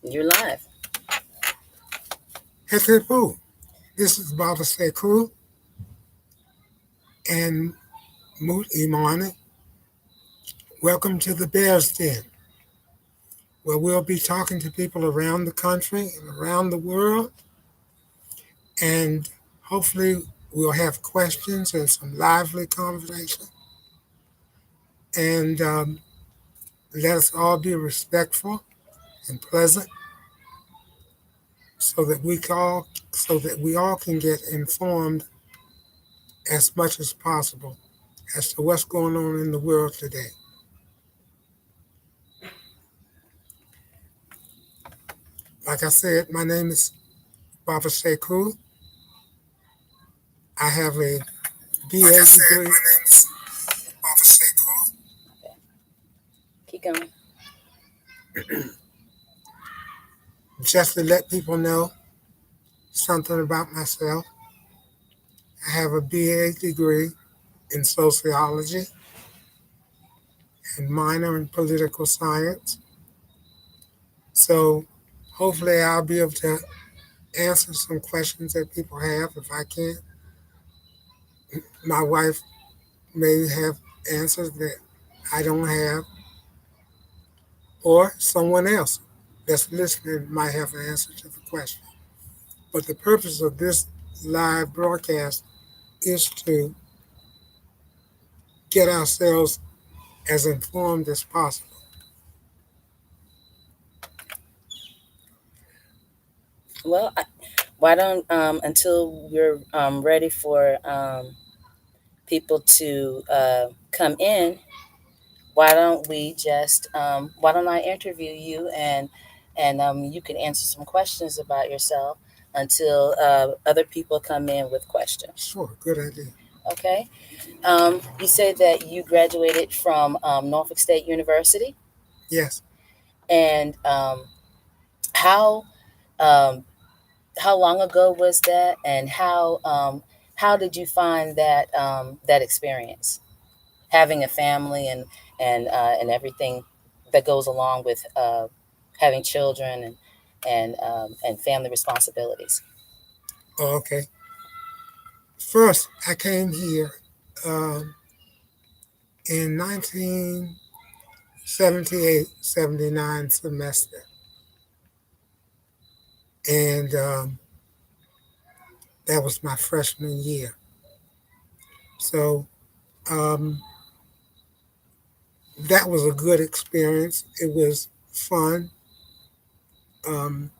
You're live. Hetep. This is Baba Sekou and Mwt Imani. Welcome to the Bear's Den, where we'll be talking to people around the country and around the world, and hopefully we'll have questions and some lively conversation. And let us all be respectful and pleasant, so that we all can get informed as much as possible as to what's going on in the world today. Like I said, my name is Baba Sekou. I have a BA degree. My name is Baba Sekou. Keep going. Just to let people know something about myself, I have a BA degree in sociology and minor in political science. So hopefully I'll be able to answer some questions that people have. If I can't, my wife may have answers that I don't have, or someone else that's listening might have an answer to the question. But the purpose of this live broadcast is to get ourselves as informed as possible. Well, why don't until we're ready for people to come in, why don't I interview you and you can answer some questions about yourself until other people come in with questions. Sure, good idea. Okay. You said that you graduated from Norfolk State University, Yes. and how um, how long ago was that, and how did you find that experience, having a family and everything that goes along with having children and family responsibilities? Oh, okay. First, I came here in 1978-79 semester. And that was my freshman year. So um, that was a good experience. It was fun. Um,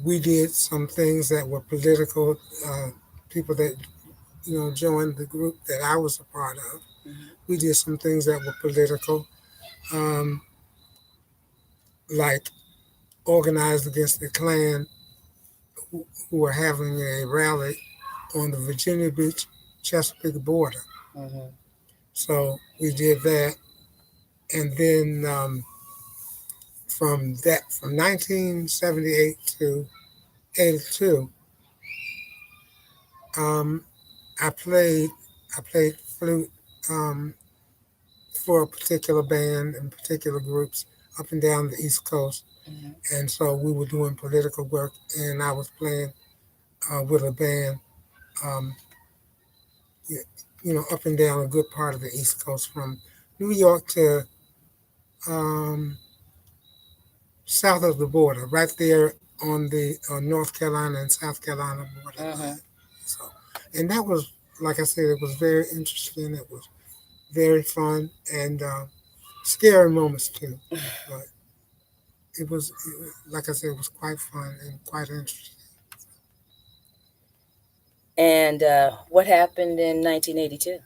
we did some things that were political. People that joined the group that I was a part of. Mhm. We did some things that were political, um, like organized against the Klan, who were having a rally on the Virginia Beach Chesapeake border. Mhm. So we did that, and then from 1978 to 82, um, I played I played flute um, for a particular band and particular groups up and down the East Coast, Mhm. and so we were doing political work, and I was playing with a band, um, up and down a good part of the East Coast, from New York to um, south of the border, right there on the North Carolina and South Carolina borderline. Mhm. So, and that was, like I said, it was very interesting. It was very fun and scary moments too. But like I said, it was quite fun and quite interesting. And what happened in 1982?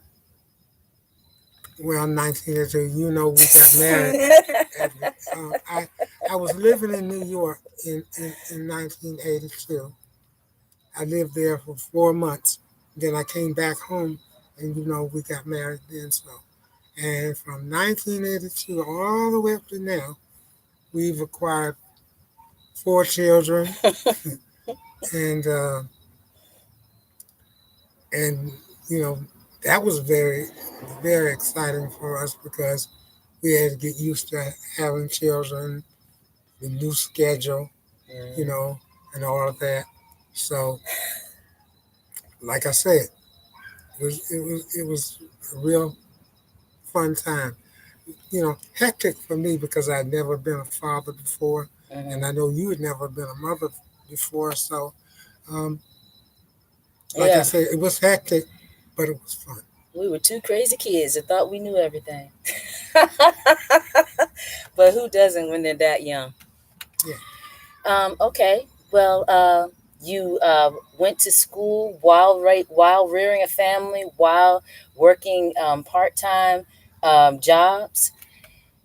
Well, 1982, we got married. I was living in New York in 1982. I lived there for 4 months. Then I came back home, and we got married then. So, and from 1982 all the way up to now, we've acquired 4 children, and and you know that was very very exciting for us because we had to get used to having children the new schedule, you Mm-hmm. know, and all of that. So, like I said, it was a real fun time. Hectic for me because I'd never been a father before, and Mm-hmm. I know you had never been a mother before. So, um, like I Yeah, said, it was hectic, but it was fun. we were two crazy kids that thought we knew everything. But who doesn't when they're that young? Yeah, Okay. Well, you went to school while rearing a family, while working part-time jobs.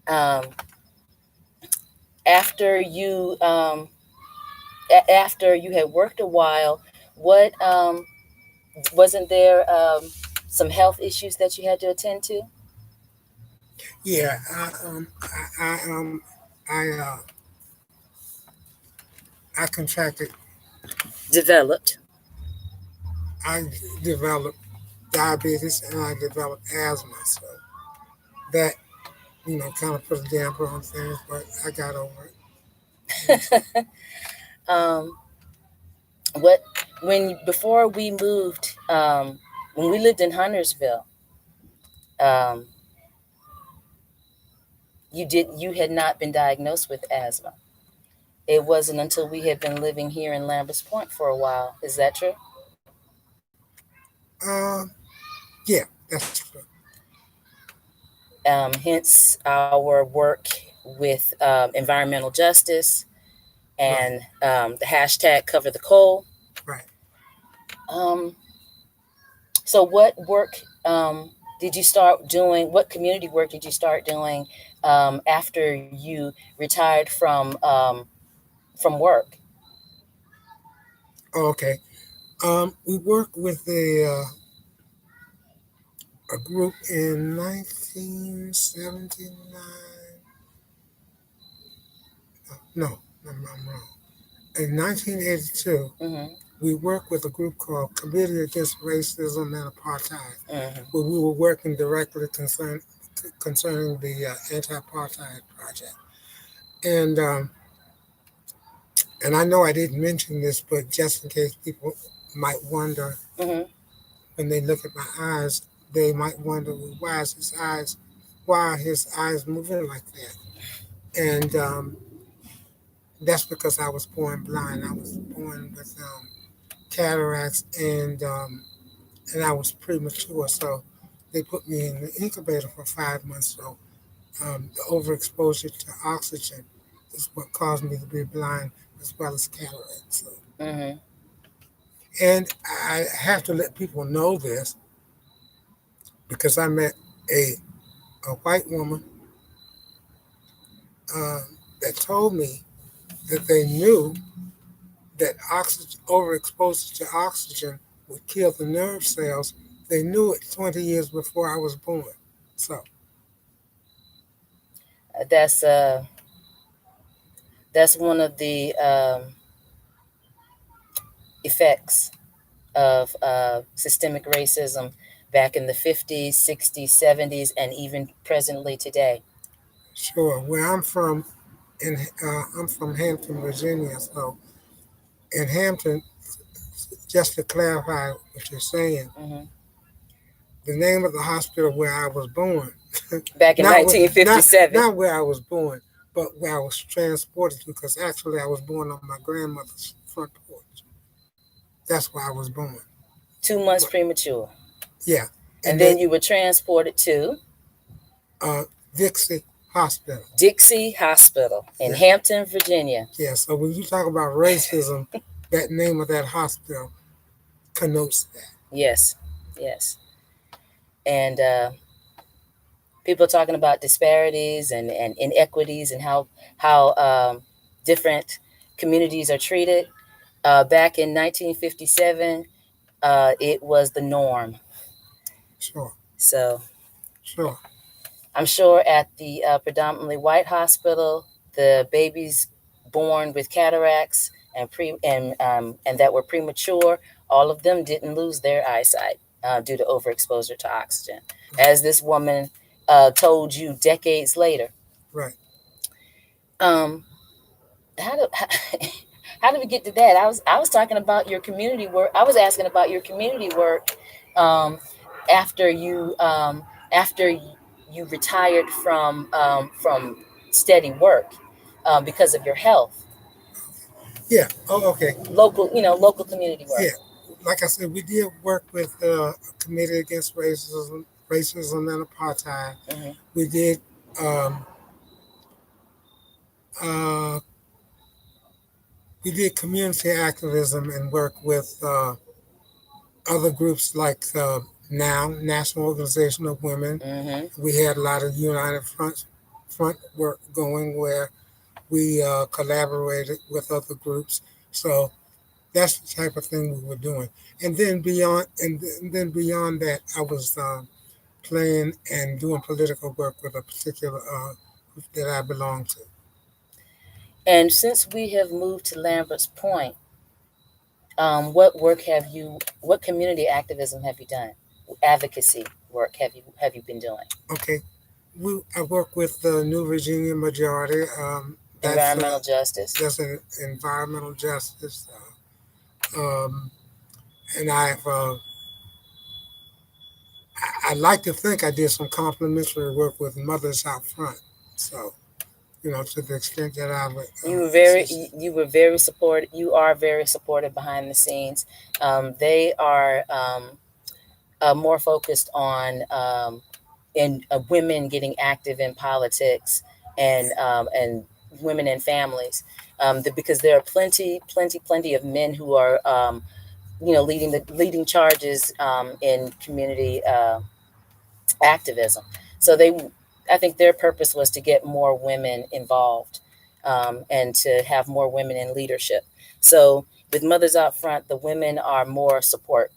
Um, after you after you had worked a while, what wasn't there some health issues that you had to attend to? yeah. I I contracted. Developed. I developed diabetes and I developed asthma. So that kind of put a damper on things, but I got over it. um, what when before we moved when we lived in Huntersville, um, you had not been diagnosed with asthma. It wasn't until we had been living here in Lambert's Point for a while. Is that true? Um, yeah, that's true. Hence our work with environmental justice Right, and the hashtag cover the coal. right. Um, so, what work did you start doing? What community work did you start doing after you retired from work? Oh, okay. We worked with a group in 1979. No, I'm wrong. In 1982, Mm-hmm. we worked with a group called Committee Against Racism and Apartheid, Mm-hmm. where we were working directly concerning the anti-apartheid project. And and I know I didn't mention this, but just in case people might wonder Mm-hmm. when they look at my eyes, they might wonder, well, why are his eyes moving like that? And that's because I was born blind. I was born with cataracts, and I was premature. So they put me in the incubator for 5 months. So the overexposure to oxygen is what caused me to be blind as well as cataracts. So, Mm-hmm. and I have to let people know this because I met a, a white woman that told me that they knew that oxygen, overexposure to oxygen would kill the nerve cells. They knew it 20 years before I was born. So, That's that's one of the effects of systemic racism back in the 50s, 60s, 70s, and even presently today. sure, where I'm from, I'm from Hampton, Virginia. So, in Hampton, just to clarify what you're saying, Hmm. the name of the hospital where I was born, Back in not where, not 1957. not where I was born, but where I was transported to, because actually I was born on my grandmother's front porch. That's where I was born. 2 months But premature. yeah, And and then then you were transported to uh, Dixie Hospital. Dixie Hospital in Yeah, Hampton, Virginia. yeah. So when you talk about racism, that name of that hospital connotes that. Yes, yes. And people talking about disparities and inequities and how different communities are treated. Back in 1957, it was the norm. Sure, So sure. I'm sure at the predominantly white hospital, the babies born with cataracts and that were premature, all of them didn't lose their eyesight due to overexposure to oxygen, Right, as this woman told you decades later. right. Um, how do how did we get to that? I was talking about your community work. I was asking about your community work um, after you retired from steady work because of your health. Yeah. Oh, okay. Local community work. Yeah. Like I said, we did work with a committee against racism and apartheid. Hmm. We did um, uh, we did community activism and work with other groups like NOW, National Organization of Women. Hmm. We had a lot of United Front work going where we collaborated with other groups. So that's the type of thing we were doing. And then beyond that, I was playing and doing political work with a particular group that I belong to. And since we have moved to Lambert's Point, what community activism have you done? Advocacy work have you been doing? Okay, I work with the New Virginia Majority. That's Environmental justice. that's an environmental justice, um, and I like to think I did some complimentary work with Mothers Out Front. So to the extent that I would assist. You were very supportive. You are very supportive behind the scenes. They are more focused on women getting active in politics and women and families, because there are plenty of men who are leading charges in community activism. So I think their purpose was to get more women involved, and to have more women in leadership. So with Mothers Out Front, the women are more support.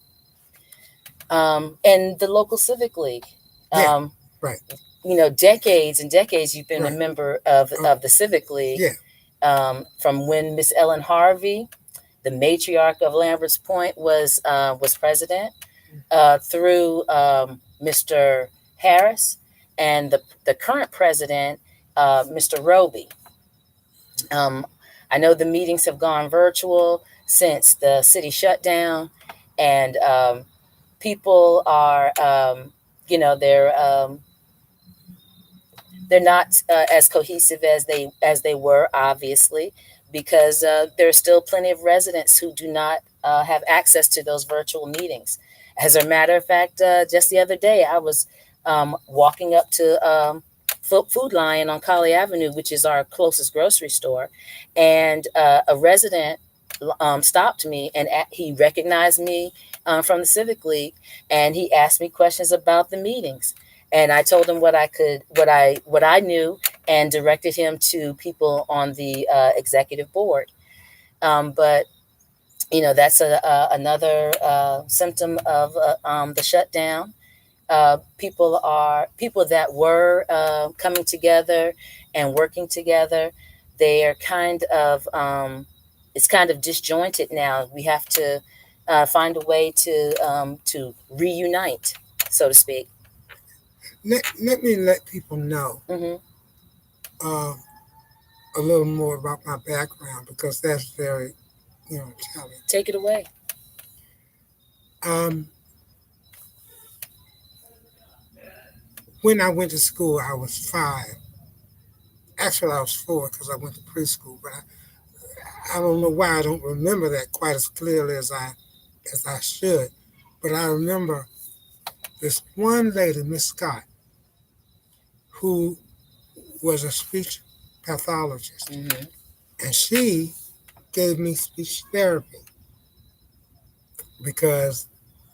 And the local civic league. Yeah, Um, right, decades and decades you've been a right. member of, Oh, of the civic league, yeah, from when Miss Ellen Harvey, the matriarch of Lambert's Point, was president, through Mr. Harris, and the current president, Mr. Roby. Um, I know the meetings have gone virtual since the city shut down, and people are, they're not as cohesive as they were, obviously, because there are still plenty of residents who do not have access to those virtual meetings. As a matter of fact, just the other day, I was walking up to Food Lion on Colley Avenue, which is our closest grocery store, and a resident stopped me, and he recognized me from the Civic League, and he asked me questions about the meetings, and I told him what I knew, and directed him to people on the executive board. But that's another symptom of the shutdown. People that were coming together and working together. They are it's kind of disjointed now. We have to find a way to reunite, so to speak. let me let people know Hmm. uh, a little more about my background because that's very telling. Take it away. Um, when I went to school, I was 5. Actually, I was 4 because I went to preschool, but I don't know why I don't remember that quite as clearly as I should. But I remember this one lady, Miss Scott, who was a speech pathologist, Hmm. and she gave me speech therapy because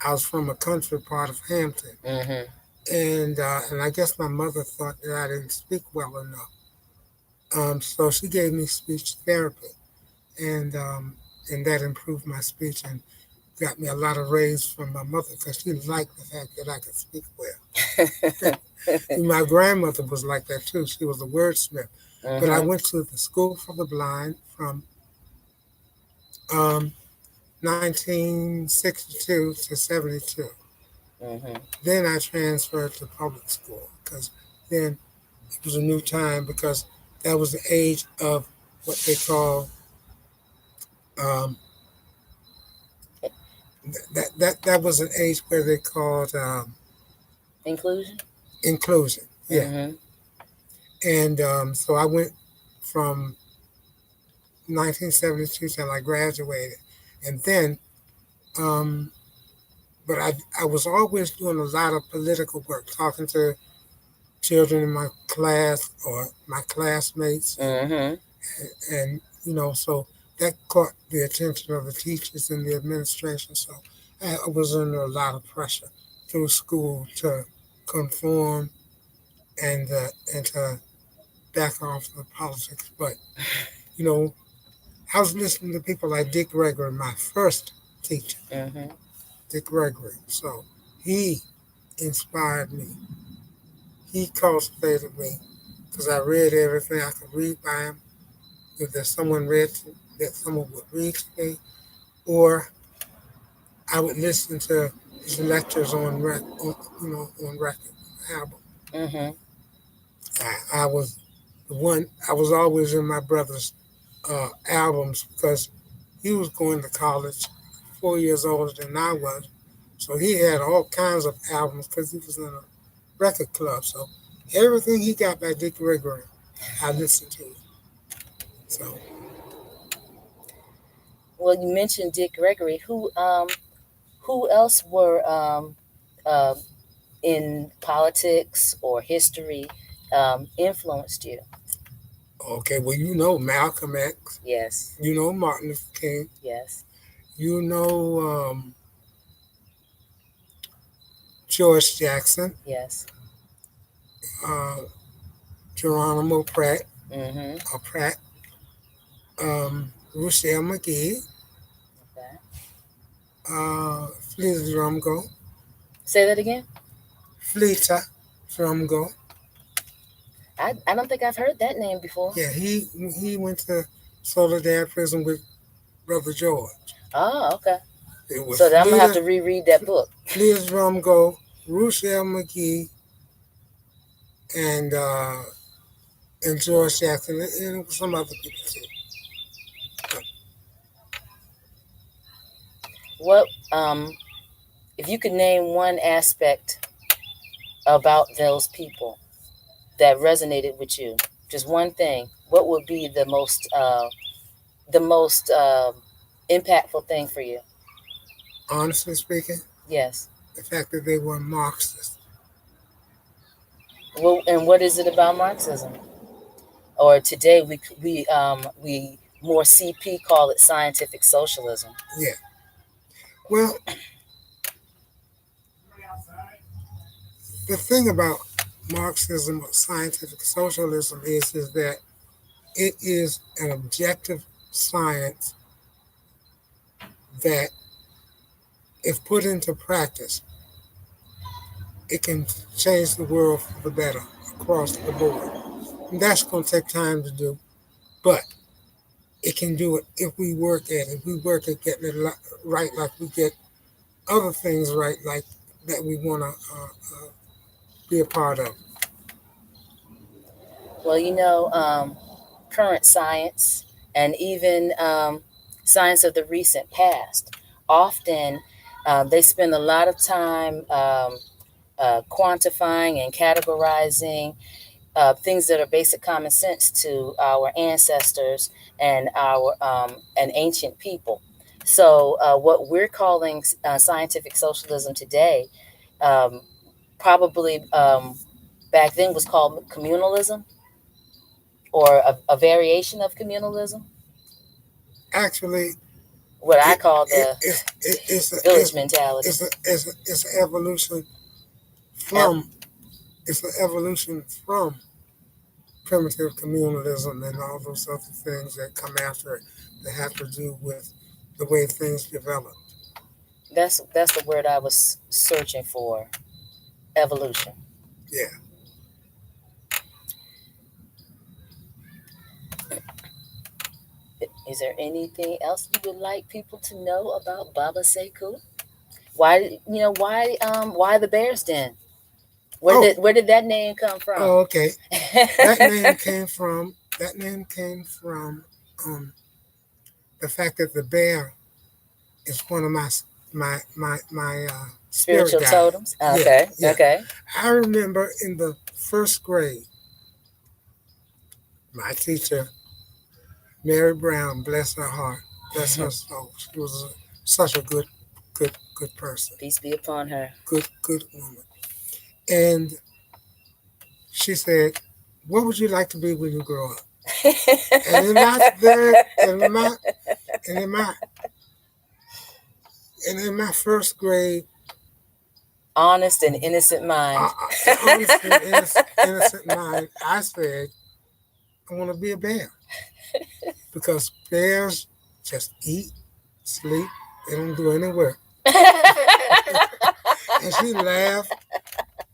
I was from a country part of Hampton, Hmm. and I guess my mother thought that I didn't speak well enough, so she gave me speech therapy, and that improved my speech and got me a lot of praise from my mother because she liked the fact that I could speak well. And my grandmother was like that too. She was a wordsmith. But I Hmm. went to the School for the Blind from um, 1962 to 72. Hmm. Then I transferred to public school because then it was a new time because that was the age of what they call um, that was an age where they called Inclusion. inclusion. Yeah, Mm-hmm. and so I went from 1972 till I graduated, and then um, but I was always doing a lot of political work, talking to children in my class or my classmates, Mm-hmm. and so that caught the attention of the teachers and the administration. So I was under a lot of pressure through school to conform and to back off the politics. But you know, I was listening to people like Dick Gregory, my first teacher, Mm-hmm. Dick Gregory. So he inspired me. He cultivated me because I read everything I could read by him. If there's someone read that someone would read to me, or I would listen to his lectures on record album. Mm-hmm. I was the one. I was always in my brother's albums because he was going to college 4 years older than I was. So he had all kinds of albums because he was in a record club. So everything he got by Dick Gregory, I listened to. So Well, you mentioned Dick Gregory. Who else were uh, in politics or history influenced you? okay, well Malcolm X, Yes. Martin Luther King, Yes. you know George Jackson, Yes. uh, Geronimo Pratt, Mm-hmm. Pratt, Rochelle McGee, Okay. Fleeta Drumgo, Say that again. Fleeta Drumgo. I don't think I've heard that name before. Yeah, he went to Soledad Prison with Brother George. Oh, okay. It was So I'm gonna have to reread that book. Fleeta Drumgo, Rochelle McGee, and uh, and George Jackson, and some other people too. What if you could name one aspect about those people that resonated with you? Just one thing. What would be the most impactful thing for you? Honestly speaking, Yes. the fact that they were Marxists. Well, and what is it about Marxism? Or today we more CP call it scientific socialism. Yeah. Well, the thing about Marxism or scientific socialism is that it is an objective science that, if put into practice, it can change the world for the better across the board. And that's going to take time to do, but it can do it if we work at it. If we work at getting it right, like we get other things right, like that we want to be a part of. Well, current science and even science of the recent past, often they spend a lot of time quantifying and categorizing things that are basic common sense to our ancestors and ancient people. So, what we're calling scientific socialism today, um, probably back then was called communalism or a variation of communalism. Actually, What I it, call it, the village it's, mentality. it's an evolution Yep. from it's an evolution from primitive communalism and all those other things that come after it that have to do with the way things develop. That's the word I was searching for. Evolution. Yeah. Is there anything else you would like people to know about Baba Sekou? Why the Bears Den? Where Oh, did that name come from? okay. That name came from That name came from um, the fact that the bear is one of my spirit Spiritual guide. totems. Yeah, Okay. yeah. Okay. I remember in the first grade, my teacher, Mary Brown, bless her heart, bless her soul. She was such a good person, Peace be upon her. good woman. And she said, "What would you like to be when you grow up?" And in my third, and in my and in my first grade, Honest and innocent mind. honest and innocent mind, I said, "I want to be a bear because bears just eat, sleep, they don't do any work." And she laughed,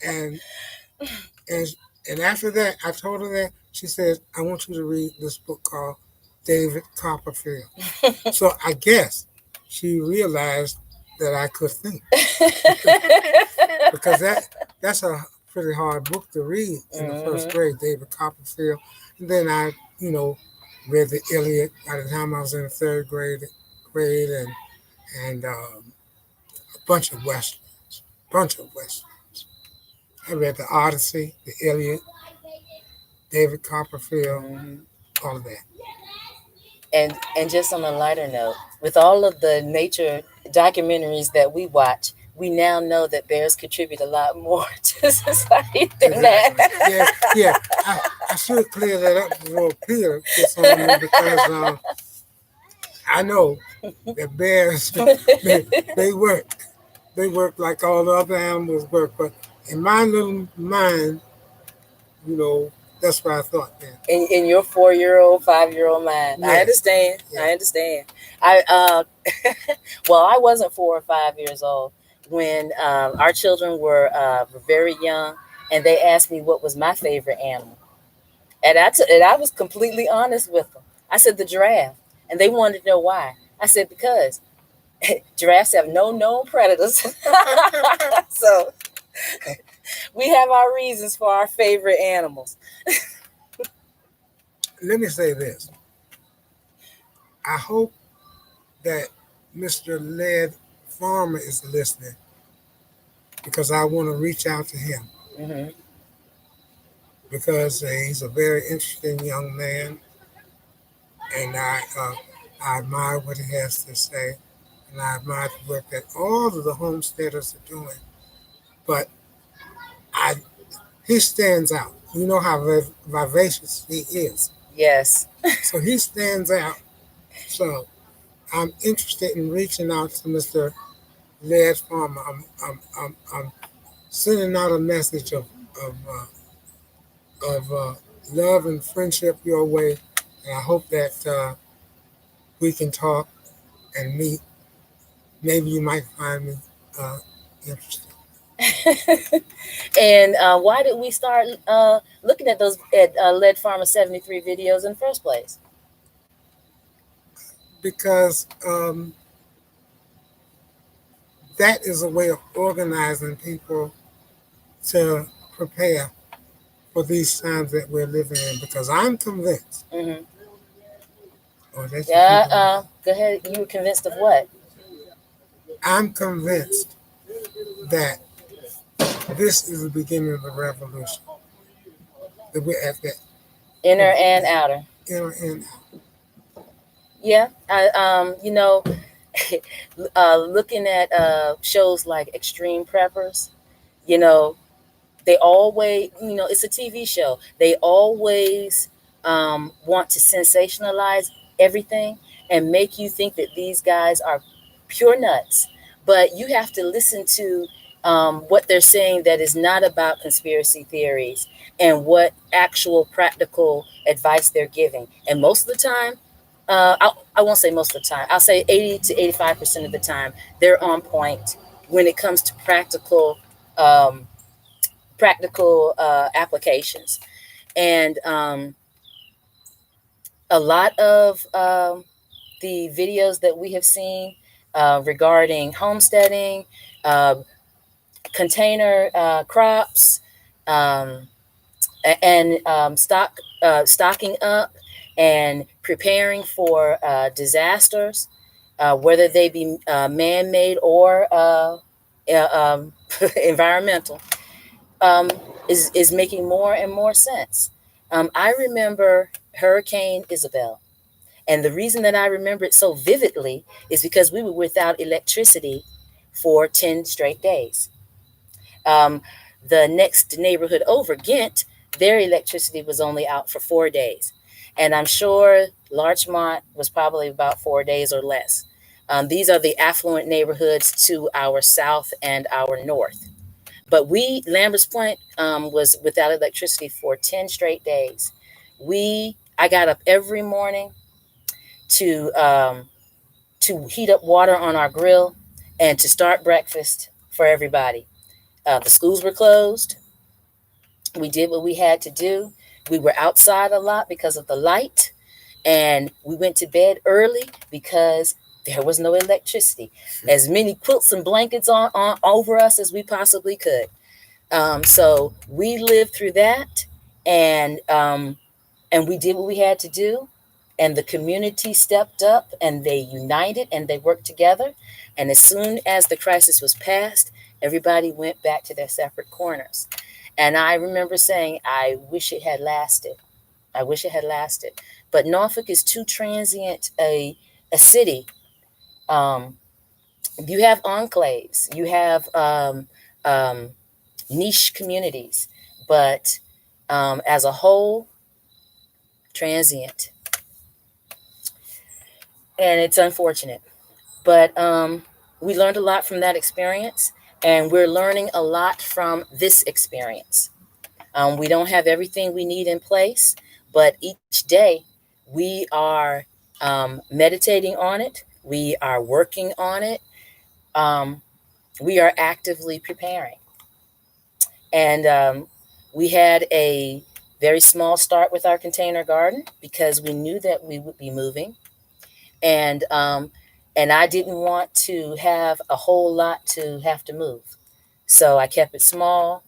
and and and after that, I told her that. She said, "I want you to read this book called David Copperfield." So I guess she realized that I could think because that's a pretty hard book to read in the first grade, David Copperfield. And then I, you know, read the Iliad by the time I was in the third grade, and a bunch of westerns. I read the Odyssey, the Iliad, David Copperfield, Mm-hmm. all of that. And just on a lighter note, with all of the nature documentaries that we watch, we now know that bears contribute a lot more to society than Exactly. Yeah, that. yeah. I should clear that up before Peter gets on me because I know that bears they work. They work like all the other animals work, but in my little mind, you know, that's what I thought then. In your 4-year-old, 5-year-old mind, I Yes, understand. yeah. I understand. I well, I wasn't 4 or 5 years old when our children were very young, and they asked me what was my favorite animal. And I was completely honest with them. I said the giraffe, and they wanted to know why. I said because giraffes have no known predators, so we have our reasons for our favorite animals. Let me say this. I hope that Mr. Led Farmer is listening because I want to reach out to him Hmm. because he's a very interesting young man, and I admire what he has to say, and I admire the work that all of the homesteaders are doing. But I, he stands out. You know how vivacious he is, Yes. so he stands out. So I'm interested in reaching out to Mr. Led Farmer. I'm sending out a message of, uh, of love and friendship your way, and I hope that we can talk and meet. Maybe you might find me uh, interesting And why did we start looking at those at Lead Pharma 73 videos in the first place? because that is a way of organizing people to prepare for these times that we're living in. Because I'm convinced, Hmm. or that you keep Yeah. on, Go ahead. You were convinced of what? I'm convinced that this is the beginning of the revolution. That we're at Inner and that outer. inner end. Yeah. Looking at shows like Extreme Preppers, you know, they always, it's a TV show. They always want to sensationalize everything and make you think that these guys are pure nuts. But you have to listen to what they're saying that is not about conspiracy theories and what actual practical advice they're giving. And most of the time, I won't say most of the time, I'll say 80 to 85% of the time, they're on point when it comes to um, practical applications. And a lot of the videos that we have seen regarding homesteading, uh, container crops, um, and stocking up and preparing for disasters, whether they be man-made or environmental, um, is making more and more sense. I remember Hurricane Isabel. And the reason that I remember it so vividly is because we were without electricity for 10 straight days. Um, the next neighborhood over, Ghent, their electricity was only out for 4 days. And I'm sure Larchmont was probably about 4 days or less. These are the affluent neighborhoods to our south and our north. But Lambert's Point, was without electricity for 10 straight days. I got up every morning to heat up water on our grill and to start breakfast for everybody. The schools were closed. We did what we had to do. We were outside a lot because of the light, and we went to bed early because there was no electricity. As many quilts and blankets on over us as we possibly could. So we lived through that, and we did what we had to do, and the community stepped up and they united and they worked together. And as soon as the crisis was passed, everybody went back to their separate corners. And I remember saying, I wish it had lasted. I wish it had lasted. But Norfolk is too transient a city. Um, you have enclaves, you have um, niche communities, but as a whole, transient. And it's unfortunate. But we learned a lot from that experience, and we're learning a lot from this experience. We don't have everything we need in place, but each day we are meditating on it, we are working on it, um, we are actively preparing. And we had a very small start with our container garden because we knew that we would be moving, and I didn't want to have a whole lot to have to move, so I kept it small.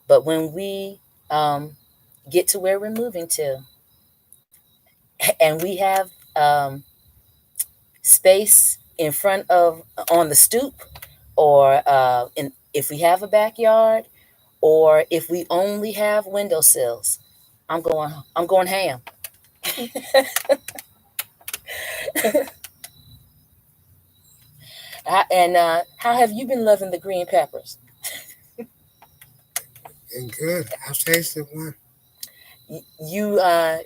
But when we get to where we're moving to, and we have space in front of on the stoop, or if we have a backyard, or if we only have windowsills, I'm going ham. And how have you been loving the green peppers? And good. I've tasted one.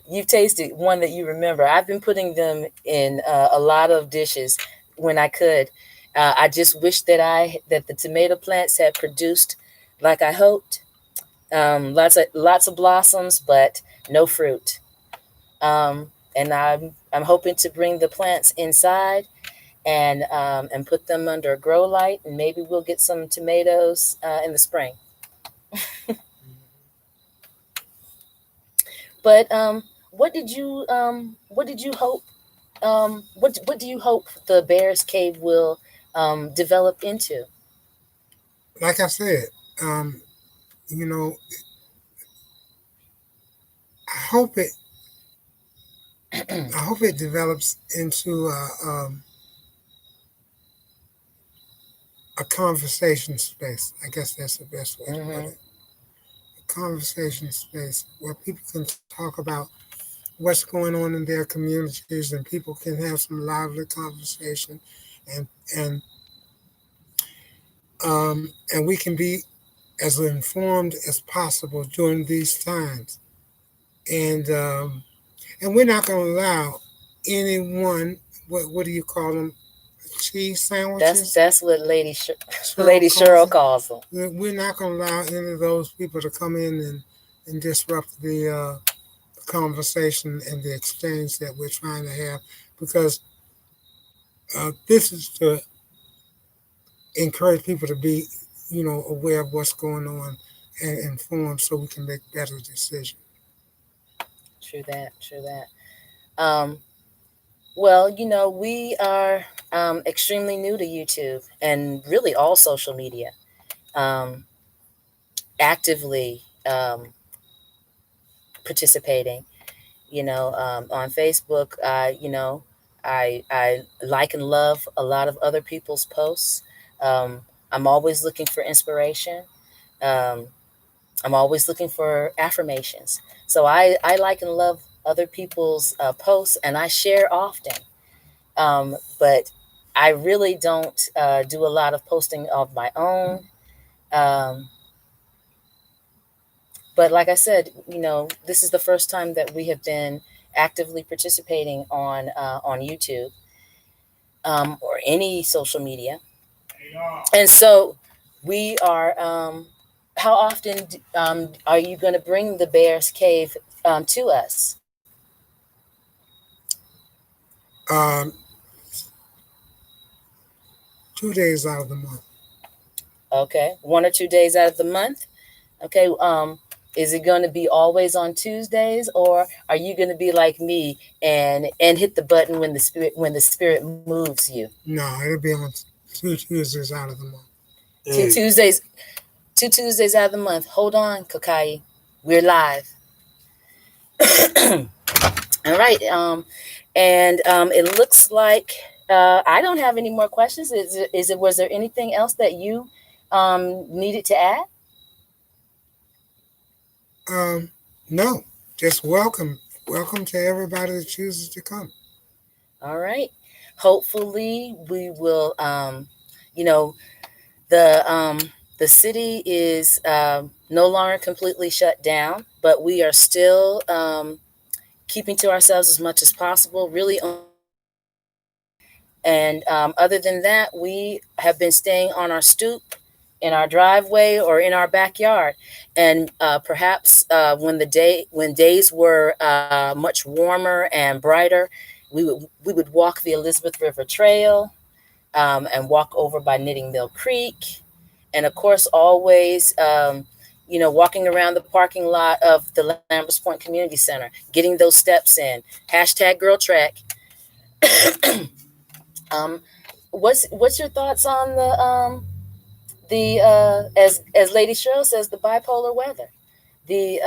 You've tasted one that you remember. I've been putting them in a lot of dishes when I could. I just wish that the tomato plants had produced like I hoped. Lots of blossoms, but no fruit. And I'm hoping to bring the plants inside and put them under a grow light, and maybe we'll get some tomatoes in the spring. But what did you hope? What do you hope the Bears Cave will develop into? Like I said, um, you know, I hope it. I hope it develops into a conversation space. I guess that's the best way to put Hmm. it. A conversation space where people can talk about what's going on in their communities, and people can have some lively conversation, and and and we can be as informed as possible during these times. And we're not going to allow anyone. What do you call them? Cheese That's sandwiches. that's what Cheryl Lady calls Cheryl them. calls them. We're not going to allow any of those people to come in and disrupt the conversation and the exchange that we're trying to have, because this is to encourage people to be, aware of what's going on and informed so we can make better decisions. True that. True that. Um, well, we are extremely new to YouTube and really all social media. Um, Actively participating. On Facebook, I like and love a lot of other people's posts. Um, I'm always looking for inspiration. Um, I'm always looking for affirmations. So I like and love other people's posts, and I share often. But I really don't do a lot of posting of my own. Um, but like I said, this is the first time that we have been actively participating on YouTube, or any social media, and so we are. How often are you going to bring the Bear's Cave to us? Um, 2 days out of the month. Okay, 1 or 2 days out of the month. Okay. Is it going to be always on Tuesdays, or are you going to be like me and hit the button when the spirit moves you? No, it'll be on 2 Tuesdays out of the month. Two Tuesdays, 2 Tuesdays out of the month. Hold on, Kakai, we're live. All right. And it looks like I don't have any more questions. Is it? Was there anything else that you needed to add? No, just welcome to everybody that chooses to come. All right. Hopefully, we will. You know, the the city is no longer completely shut down, but we are still keeping to ourselves as much as possible. Really, and other than that, we have been staying on our stoop, in our driveway, or in our backyard. And perhaps when days were much warmer and brighter, we would walk the Elizabeth River Trail, and walk over by Knitting Mill Creek, and of course, always. Walking around the parking lot of the Lamberts Point Community Center, getting those steps in. Hashtag Girl Track. um, what's your thoughts on the as Lady Cheryl says, the bipolar weather? The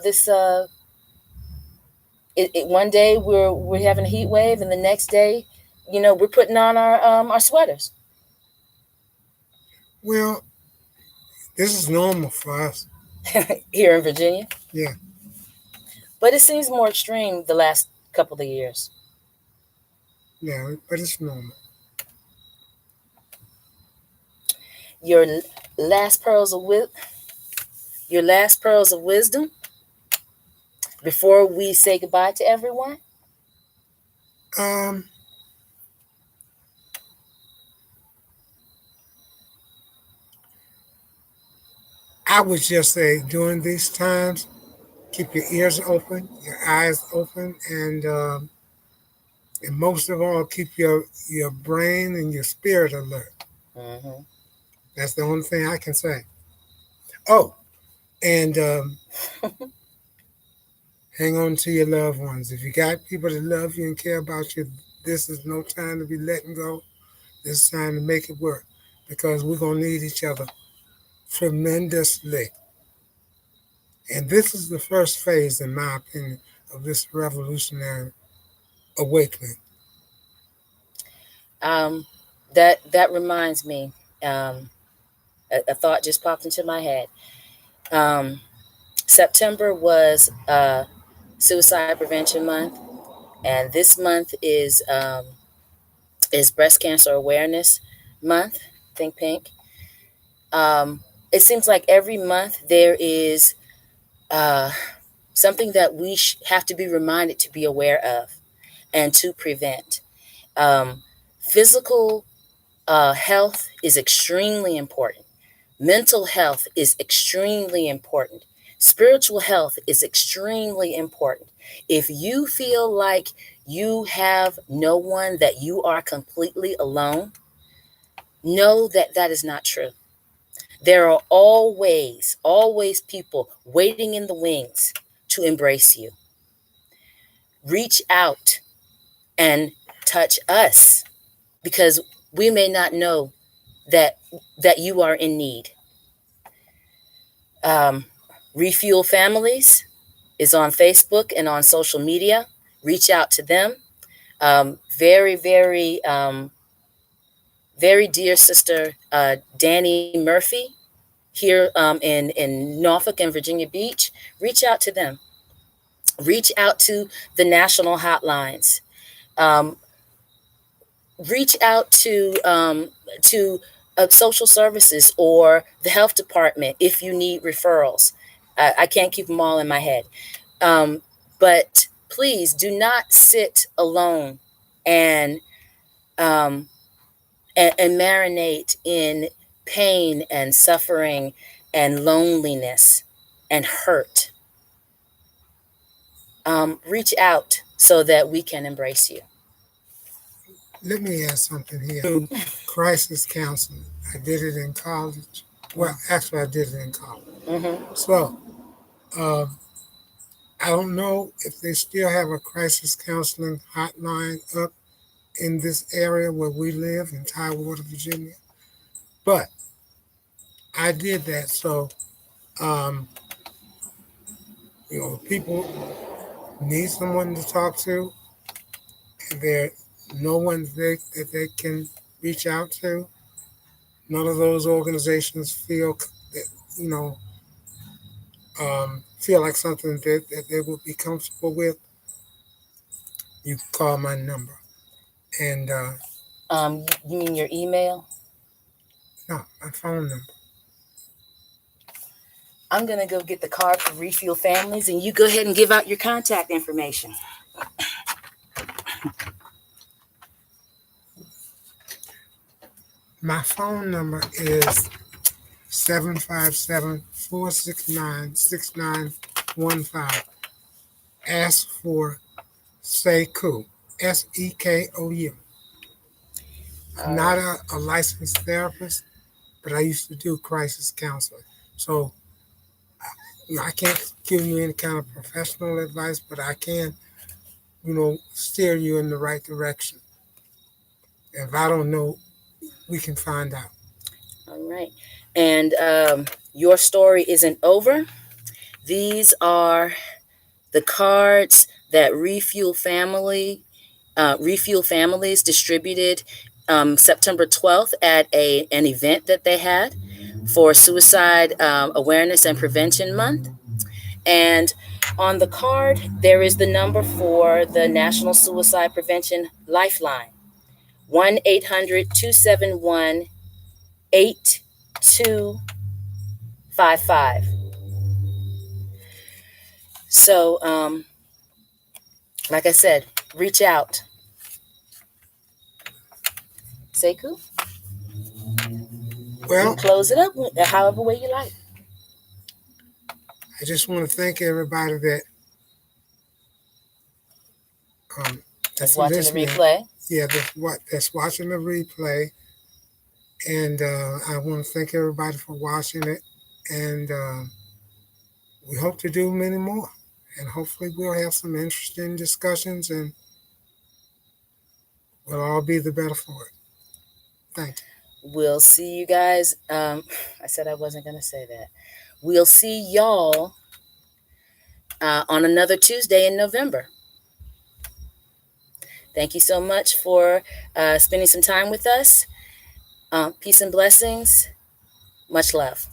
this one day we're having a heat wave, and the next day, we're putting on our sweaters. Well, this is normal for us. Here in Virginia, Yeah, but it seems more extreme the last couple of years. yeah, but it's normal. Your last pearls of your last pearls of wisdom before we say goodbye to everyone. Um, I would just say during these times, keep your ears open, your eyes open, and most of all, keep your brain and your spirit alert. Mm-hmm. That's the only thing I can say. Oh, and hang on to your loved ones. If you got people that love you and care about you, this is no time to be letting go. This is time to make it work because we're going to need each other tremendously. And this is the first phase, in my opinion, of this revolutionary awakening. Um, that reminds me. Um, a thought just popped into my head. Um, September was Suicide Prevention Month, and this month is Breast Cancer Awareness Month. Think Pink. It seems like every month there is uh, something that we have to be reminded to be aware of and to prevent. Physical health is extremely important. Mental health is extremely important. Spiritual health is extremely important. If you feel like you have no one, that you are completely alone, know that that is not true. There are always people waiting in the wings to embrace you. Reach out and touch us, because we may not know that you are in need. Um, Refuel families. is on Facebook and on social media. Reach out to them. Very, very, very dear sister Danny Murphy here in Norfolk and Virginia Beach. Reach out to them. Reach out to the national hotlines. Um, Reach out to social services or the health department if you need referrals. I can't keep them all in my head. But please do not sit alone and um, and marinate in pain and suffering and loneliness and hurt. Reach out so that we can embrace you. Let me add something here. Crisis counseling. I did it in college. Well, actually, I did it in college. Mm-hmm. So, I don't know if they still have a crisis counseling hotline up in this area where we live in Tidewater, Virginia, but I did that. So, um, people need someone to talk to, and there no one that they can reach out to. None of those organizations feel that you know feel like something that they would be comfortable with. You can call my number, and You mean your email? no, my phone number. I'm going to go get the card for Refuel Families, and you go ahead and give out your contact information. My phone number is 757-469-6915. Ask for Sekou, Sekou. I'm not a licensed therapist, but I used to do crisis counseling. So I can't give you any kind of professional advice, but I can, steer you in the right direction. If I don't know, we can find out. All right. And your story isn't over. These are the cards that Refuel Families distributed September 12th at an event that they had for Suicide Awareness and Prevention Month. And on the card, there is the number for the National Suicide Prevention Lifeline, 1-800-271-8255. So, like I said, reach out. Sekou, Well, close it up however way you like. I just want to thank everybody that That's that's watching the listening. replay. Yeah, that's watching the replay, and I want to thank everybody for watching it, and we hope to do many more, and hopefully we'll have some interesting discussions, and we'll all be the better for it. Thank you. We'll see you guys. I said I wasn't going to say that. We'll see y'all on another Tuesday in November. Thank you so much for spending some time with us. Peace and blessings. Much love.